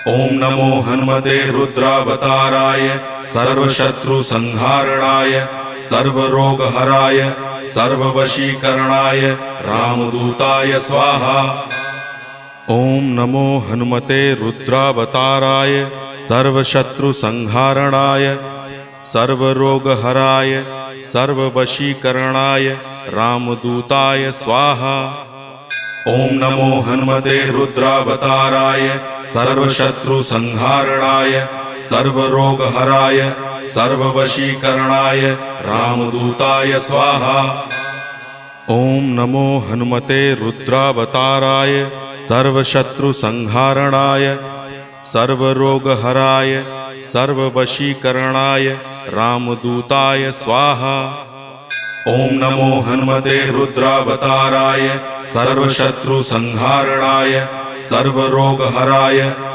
ओम नमो हनुमते रुद्रावताराय सर्वशत्रुसंहारणाय सर्वरोगहराय सर्ववशीकरणाय रामदूताय स्वाहा। ओम नमो हनुमते रुद्रावताराय सर्वशत्रुसंहारणाय सर्वरोगहराय सर्ववशीकरणाय रामदूताय स्वाहा। ओम नमो हनुमते रुद्रावताराय सर्वशत्रुसंहारणाय सर्वरोगहराय सर्ववशीकरणाय रामदूताय स्वाहा। ओम नमो हनुमते रुद्रावताराय सर्वशत्रुसंहारणाय सर्वरोगहराय सर्ववशीकरणाय रामदूताय स्वाहा। ओम नमो हनुमते रुद्रावताराय सर्वशत्रुसंहारणाय सर्वरोगहराय